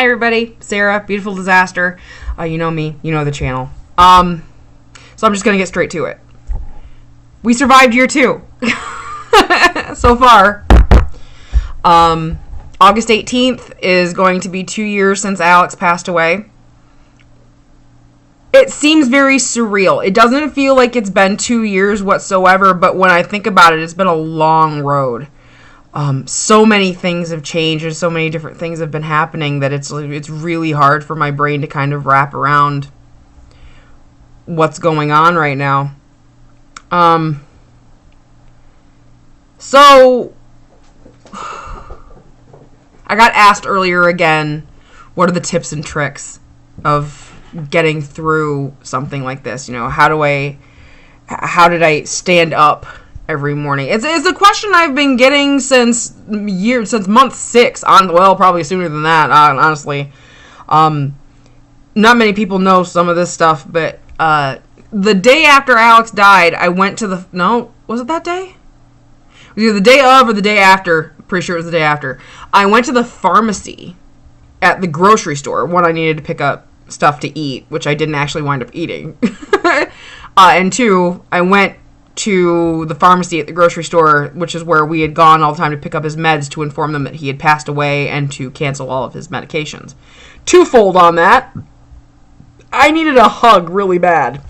Hi, everybody. Sarah, Beautiful Disaster. You know me. You know the channel. So I'm just going to get straight to it. We survived year 2. So far. August 18th is going to be 2 years since Alex passed away. It seems very surreal. It doesn't feel like it's been 2 years whatsoever, but when I think about it, it's been a long road. So many things have changed and so many different things have been happening that it's really hard for my brain to kind of wrap around what's going on right now. So I got asked earlier again, what are the tips and tricks of getting through something like this? You know, how did I stand up every morning? It's a question I've been getting since month 6 on, well, probably sooner than that, honestly. Not many people know some of this stuff, but the day after Alex died, I went to was it that day? It was either the day of or the day after. Pretty sure it was the day after. I went to the pharmacy at the grocery store when I needed to pick up stuff to eat, which I didn't actually wind up eating. And 2, I went to the pharmacy at the grocery store, which is where we had gone all the time to pick up his meds, to inform them that he had passed away and to cancel all of his medications. Twofold on that. I needed a hug really bad.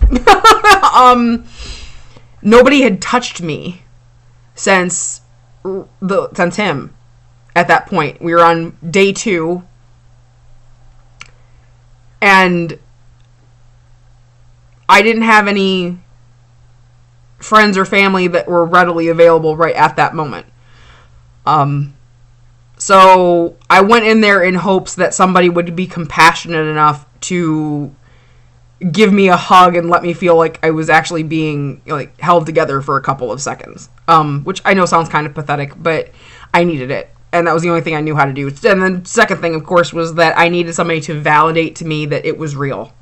Nobody had touched me since him at that point. We were on day 2. And I didn't have any friends or family that were readily available right at that moment. So I went in there in hopes that somebody would be compassionate enough to give me a hug and let me feel like I was actually being held together for a couple of seconds. Which I know sounds kind of pathetic, but I needed it. And that was the only thing I knew how to do. And the second thing, of course, was that I needed somebody to validate to me that it was real.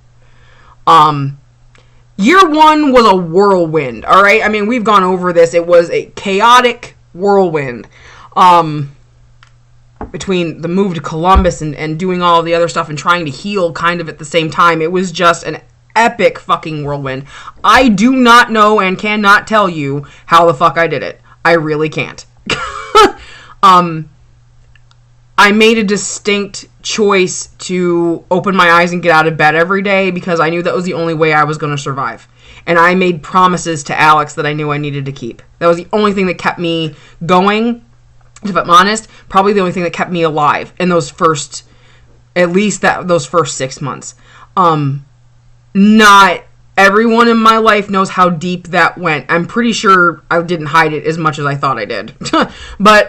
Year 1 was a whirlwind, all right? I mean, we've gone over this. It was a chaotic whirlwind. Between the move to Columbus and doing all the other stuff and trying to heal kind of at the same time. It was just an epic fucking whirlwind. I do not know and cannot tell you how the fuck I did it. I really can't. I made a distinct choice to open my eyes and get out of bed every day because I knew that was the only way I was going to survive. And I made promises to Alex that I knew I needed to keep. That was the only thing that kept me going. If I'm honest, probably the only thing that kept me alive in those first 6 months. Not everyone in my life knows how deep that went. I'm pretty sure I didn't hide it as much as I thought I did. But,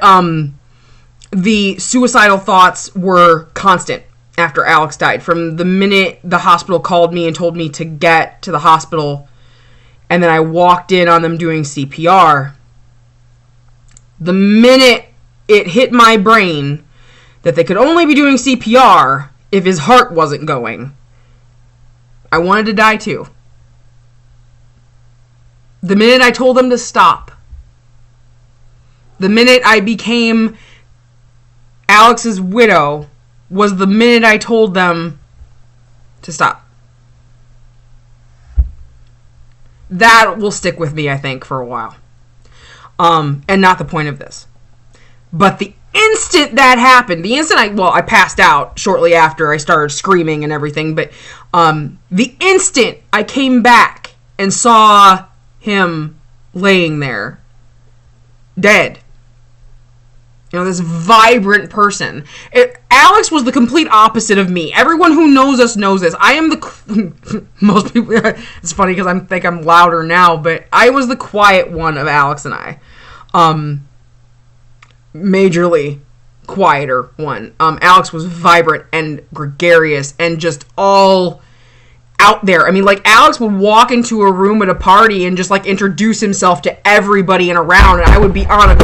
the suicidal thoughts were constant after Alex died. From the minute the hospital called me and told me to get to the hospital, and then I walked in on them doing CPR, the minute it hit my brain that they could only be doing CPR if his heart wasn't going, I wanted to die too. The minute I told them to stop, the minute I became Alex's widow, was the minute I told them to stop. That will stick with me, I think, for a while. And not the point of this. But the instant that happened, I passed out shortly after I started screaming and everything, but the instant I came back and saw him laying there, dead. You know, this vibrant person. Alex was the complete opposite of me. Everyone who knows us knows this. I am most people, it's funny because I think I'm louder now, but I was the quiet one of Alex and I. Majorly quieter one. Alex was vibrant and gregarious and just all out there. I mean, Alex would walk into a room at a party and just, introduce himself to everybody and around, and I would be on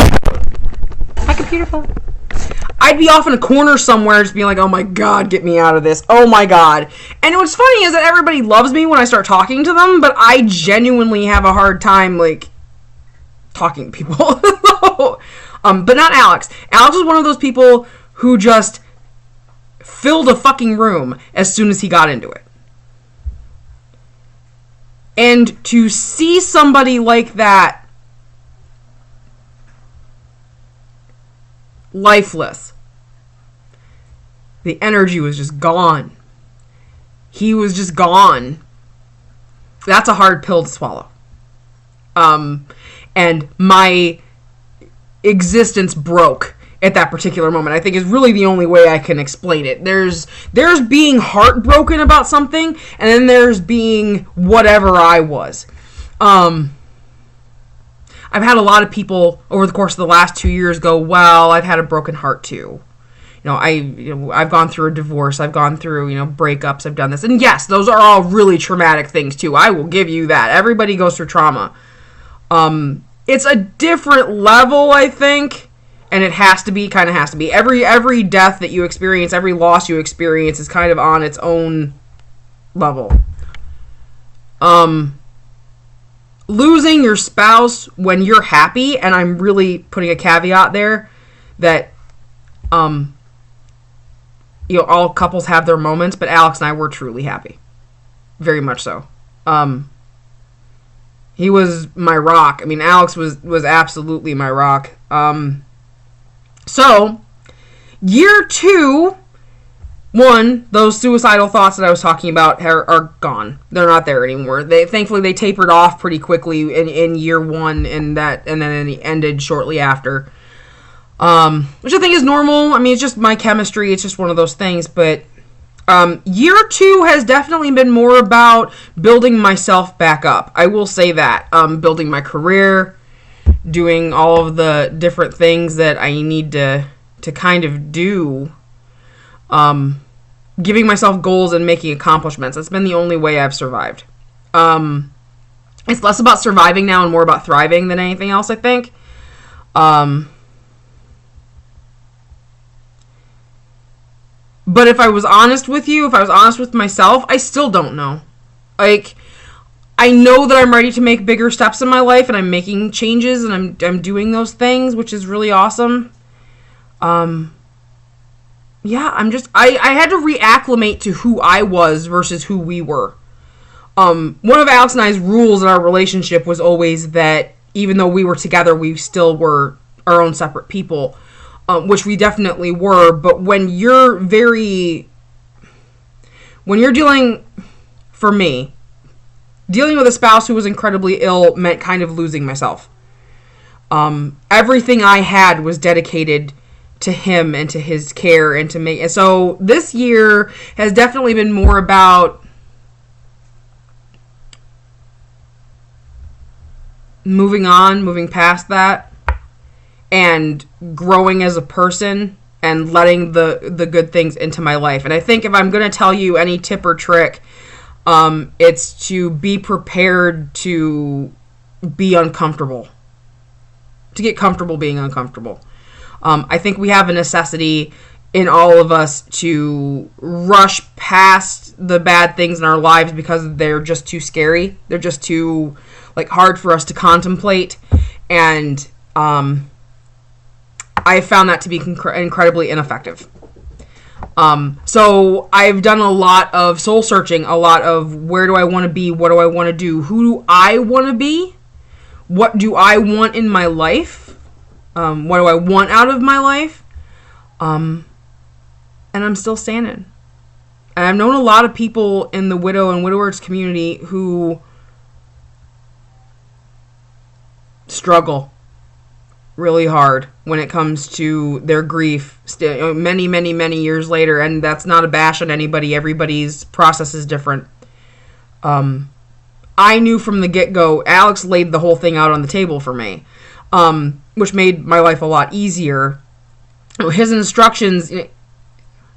my computer phone. I'd be off in a corner somewhere just being like, oh my god, get me out of this. Oh my god. And what's funny is that everybody loves me when I start talking to them, but I genuinely have a hard time, talking to people. But not Alex. Alex was one of those people who just filled a fucking room as soon as he got into it. And to see somebody like that lifeless, the energy was just gone. He was just gone. That's a hard pill to swallow. And my existence broke at that particular moment, I think, is really the only way I can explain it. There's being heartbroken about something, and then there's being whatever I was. I've had a lot of people over the course of the last 2 years go, well, I've had a broken heart too. I've gone through a divorce. I've gone through, breakups. I've done this. And yes, those are all really traumatic things too. I will give you that. Everybody goes through trauma. It's a different level, I think. And it kind of has to be. Every death that you experience, every loss you experience is kind of on its own level. Losing your spouse when you're happy, and I'm really putting a caveat there that, all couples have their moments, but Alex and I were truly happy. Very much so. He was my rock. I mean, Alex was absolutely my rock. So, year 2, those suicidal thoughts that I was talking about are gone. They're not there anymore. Thankfully they tapered off pretty quickly in year 1, and then it ended shortly after. Which I think is normal. I mean, it's just my chemistry. It's just one of those things. But year 2 has definitely been more about building myself back up. I will say that. Building my career, doing all of the different things that I need to kind of do, giving myself goals and making accomplishments. That's been the only way I've survived. It's less about surviving now and more about thriving than anything else, I think. But if I was honest with you, if I was honest with myself, I still don't know. I know that I'm ready to make bigger steps in my life, and I'm making changes, and I'm doing those things, which is really awesome. I had to reacclimate to who I was versus who we were. One of Alex and I's rules in our relationship was always that even though we were together, we still were our own separate people, which we definitely were. But when you're dealing, for me, dealing with a spouse who was incredibly ill meant kind of losing myself. Everything I had was dedicated to him and to his care and to me. And so this year has definitely been more about moving on, moving past that, and growing as a person and letting the good things into my life. And I think if I'm going to tell you any tip or trick, it's to be prepared to be uncomfortable, to get comfortable being uncomfortable. I think we have a necessity in all of us to rush past the bad things in our lives because they're just too scary. They're just too hard for us to contemplate. And I found that to be incredibly ineffective. So I've done a lot of soul searching, a lot of where do I want to be? What do I want to do? Who do I want to be? What do I want in my life? What do I want out of my life? And I'm still standing. And I've known a lot of people in the widow and widowers community who struggle really hard when it comes to their grief many, many, many years later. And that's not a bash on anybody. Everybody's process is different. I knew from the get-go, Alex laid the whole thing out on the table for me, which made my life a lot easier. His instructions,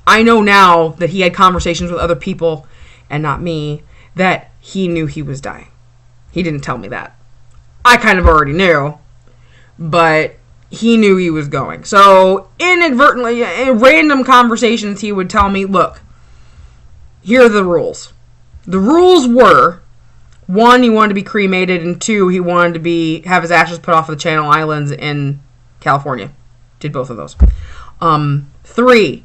I know now that he had conversations with other people and not me, that he knew he was dying. He didn't tell me that. I kind of already knew, but he knew he was going. So inadvertently, in random conversations, he would tell me, look, here are the rules. The rules were, 1, he wanted to be cremated, and 2, he wanted to have his ashes put off of the Channel Islands in California. Did both of those. 3,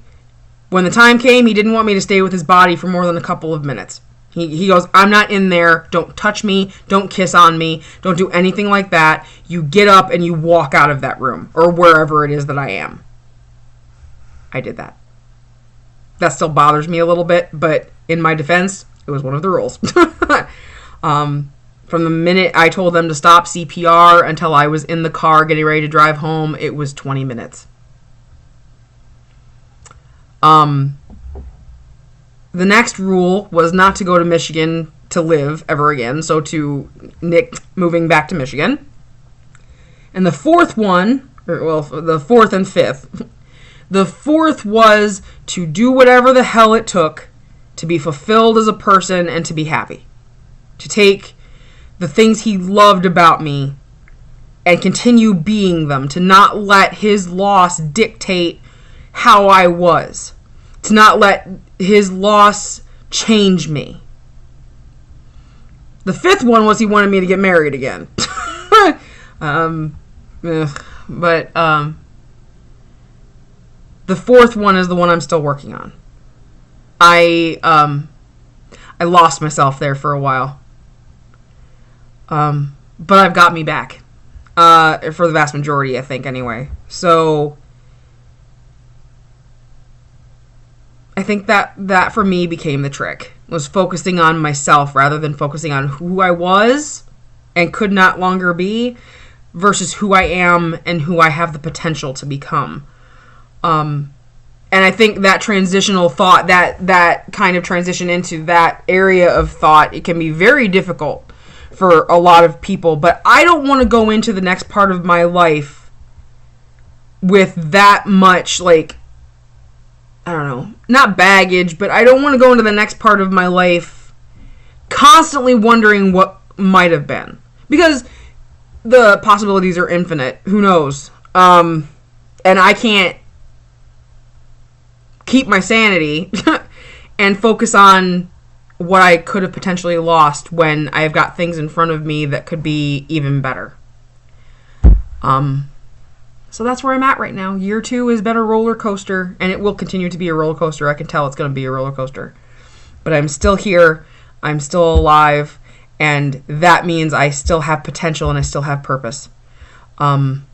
When the time came, he didn't want me to stay with his body for more than a couple of minutes. He goes, I'm not in there. Don't touch me. Don't kiss on me. Don't do anything like that. You get up and you walk out of that room or wherever it is that I am. I did that. That still bothers me a little bit, but in my defense, it was one of the rules. From the minute I told them to stop CPR until I was in the car getting ready to drive home, it was 20 minutes. The next rule was not to go to Michigan to live ever again, so to Nick moving back to Michigan. And the fourth one, the fourth and fifth, the fourth was to do whatever the hell it took to be fulfilled as a person and to be happy. To take the things he loved about me and continue being them. To not let his loss dictate how I was. To not let his loss change me. The fifth one was he wanted me to get married again. The fourth one is the one I'm still working on. I lost myself there for a while. But I've got me back. For the vast majority, I think, anyway. So I think that for me became the trick. Was focusing on myself rather than focusing on who I was and could not longer be versus who I am and who I have the potential to become. And I think that transitional thought, that kind of transition into that area of thought, it can be very difficult for a lot of people. But I don't want to go into the next part of my life with that much, like, I don't know, not baggage, but I don't want to go into the next part of my life constantly wondering what might have been. Because the possibilities are infinite. Who knows? And I can't keep my sanity and focus on what I could have potentially lost when I've got things in front of me that could be even better. So that's where I'm at right now. Year 2 has been a roller coaster, and it will continue to be a roller coaster. I can tell it's going to be a roller coaster. But I'm still here. I'm still alive. And that means I still have potential and I still have purpose. And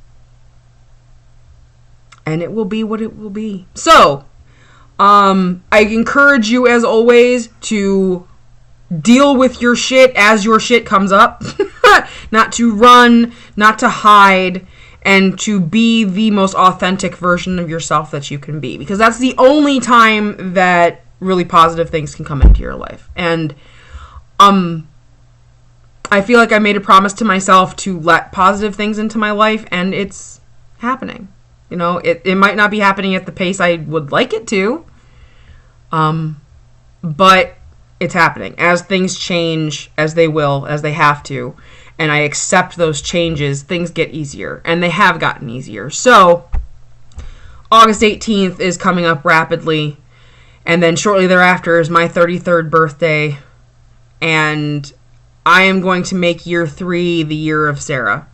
it will be what it will be. So, I encourage you, as always, to deal with your shit as your shit comes up. Not to run, not to hide, and to be the most authentic version of yourself that you can be. Because that's the only time that really positive things can come into your life. And I feel like I made a promise to myself to let positive things into my life, and it's happening. You know, it might not be happening at the pace I would like it to, but it's happening. As things change, as they will, as they have to, and I accept those changes, things get easier, and they have gotten easier. So, August 18th is coming up rapidly, and then shortly thereafter is my 33rd birthday, and I am going to make year 3 the year of Sarah.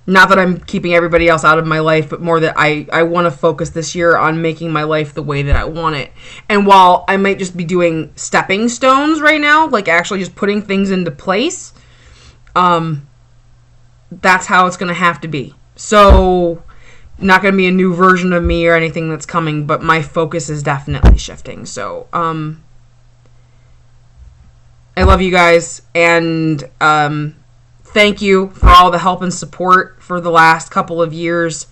Not that I'm keeping everybody else out of my life, but more that I want to focus this year on making my life the way that I want it. And while I might just be doing stepping stones right now, like actually just putting things into place, that's how it's going to have to be. So, not going to be a new version of me or anything that's coming, but my focus is definitely shifting. So, I love you guys, and thank you for all the help and support for the last couple of years.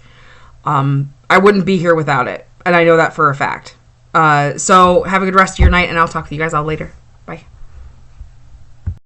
I wouldn't be here without it, and I know that for a fact. So have a good rest of your night, and I'll talk to you guys all later. Bye.